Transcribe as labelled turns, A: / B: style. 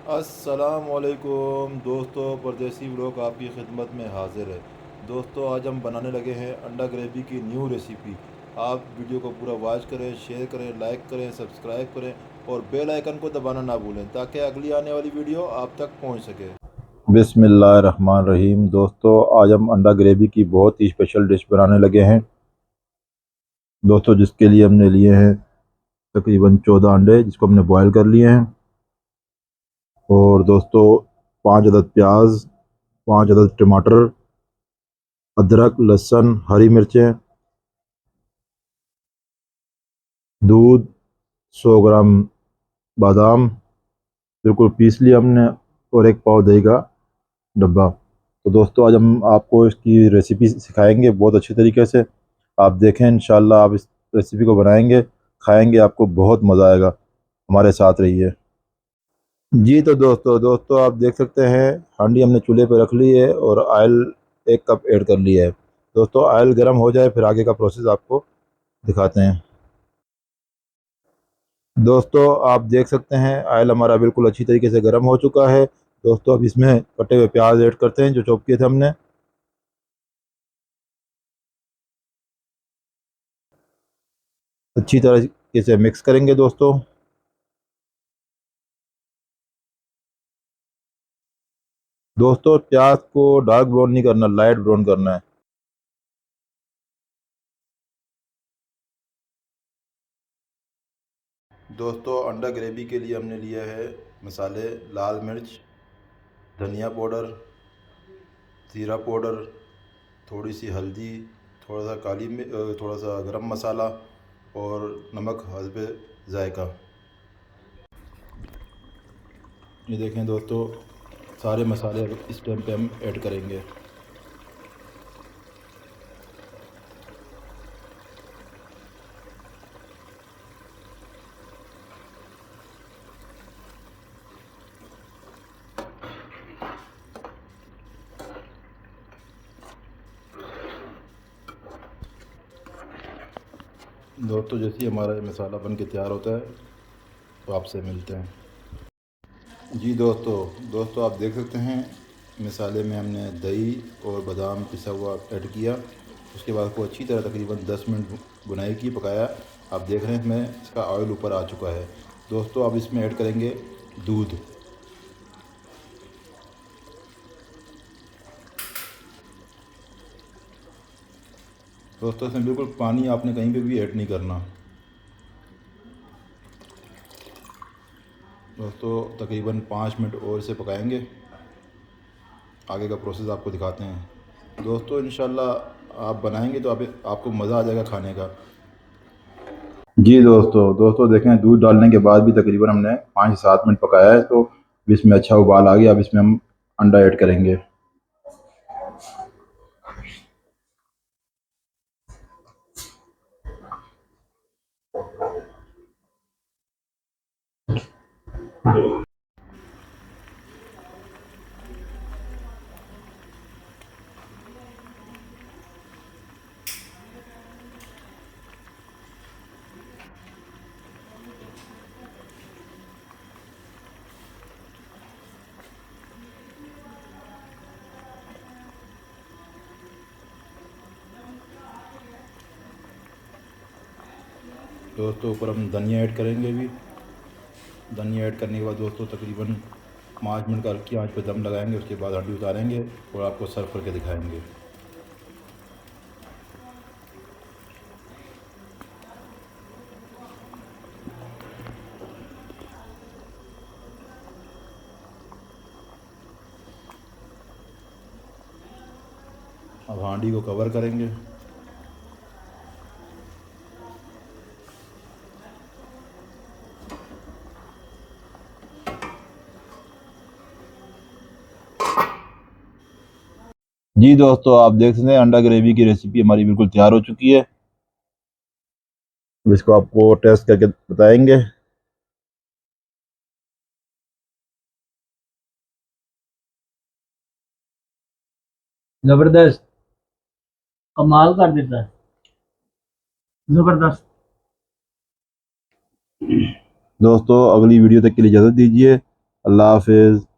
A: अस्सलामुअलैकुम दोस्तों, परदेसी व्लॉग आपकी खिदमत में हाजिर है। दोस्तों, आज हम बनाने लगे हैं अंडा ग्रेवी की न्यू रेसिपी। आप वीडियो को पूरा वॉच करें, शेयर करें, लाइक करें, सब्सक्राइब करें और बेल आइकन को दबाना ना भूलें ताकि अगली आने वाली वीडियो आप तक पहुंच सके। बिस्मिल्लाहिर्रहमानिर्रहीम। दोस्तों, आज हम अंडा ग्रेवी की बहुत ही स्पेशल डिश बनाने लगे हैं। दोस्तों, जिसके लिए हमने लिए हैं तकरीबन 14 अंडे, जिसको हमने बॉयल कर लिए हैं। और दोस्तों, 5 अदद प्याज, 5 अदद टमाटर, अदरक, लहसुन, हरी मिर्चें, दूध, 100 ग्राम बादाम बिल्कुल पीस लिया हमने, और एक पाव दही का डब्बा। तो दोस्तों, आज हम आपको इसकी रेसिपी सिखाएंगे बहुत अच्छी तरीके से। आप देखें, इंशाल्लाह आप इस रेसिपी को बनाएंगे, खाएंगे, आपको बहुत मज़ा आएगा। हमारे साथ रहिए। जी, तो दोस्तों आप देख सकते हैं, हांडी हमने चूल्हे पर रख ली है और ऑयल 1 कप ऐड कर लिया है। दोस्तों, ऑयल गर्म हो जाए फिर आगे का प्रोसेस आपको दिखाते हैं। दोस्तों, आप देख सकते हैं ऑयल हमारा बिल्कुल अच्छी तरीके से गर्म हो चुका है। दोस्तों, अब इसमें कटे हुए प्याज ऐड करते हैं जो चॉप किए थे हमने। अच्छी तरीके से मिक्स करेंगे दोस्तों। दोस्तों, प्याज को डार्क ब्राउन नहीं करना, लाइट ब्राउन करना है। दोस्तों, अंडा ग्रेवी के लिए हमने लिया है मसाले: लाल मिर्च, धनिया पाउडर, जीरा पाउडर, थोड़ी सी हल्दी, थोड़ा सा थोड़ा सा गरम मसाला और नमक हस्बे जायका। ये देखें दोस्तों, सारे मसाले अब इस टाइम पे हम ऐड करेंगे। दोस्तों, जैसे ही हमारा ये मसाला बन के तैयार होता है तो आपसे मिलते हैं। जी दोस्तों आप देख सकते हैं, मसाले में हमने दही और बादाम पिसा हुआ ऐड किया। उसके बाद को अच्छी तरह तकरीबन 10 मिनट बुनाई की, पकाया। आप देख रहे हैं इसमें इसका ऑयल ऊपर आ चुका है। दोस्तों, अब इसमें ऐड करेंगे दूध। दोस्तों, इसमें बिल्कुल पानी आपने कहीं पे भी ऐड नहीं करना। दोस्तों, तकरीबन 5 मिनट और इसे पकाएंगे। आगे का प्रोसेस आपको दिखाते हैं। दोस्तों, इंशाल्लाह आप बनाएंगे तो आपको मज़ा आ जाएगा खाने का। जी दोस्तों देखें, दूध डालने के बाद भी तकरीबन हमने 5 से 7 मिनट पकाया है, तो अब इसमें अच्छा उबाल आ गया। अब इसमें हम अंडा ऐड करेंगे। दोस्तों, ऊपर हम धनिया ऐड करेंगे अभी। धनिया ऐड करने के बाद दोस्तों तकरीबन 5 मिनट का हल्की आंच पे दम लगाएंगे। उसके बाद हंडी उतारेंगे और आपको सर्व करके दिखाएंगे। अब हांडी को कवर करेंगे। जी दोस्तों, आप देख सकते हैं अंडा ग्रेवी की रेसिपी हमारी बिल्कुल तैयार हो चुकी है। अब इसको आपको टेस्ट करके बताएंगे।
B: जबरदस्त। कमाल कर देता है। जबरदस्त।
A: दोस्तों, अगली वीडियो तक के लिए इजाज़त दीजिए। अल्लाह हाफिज़।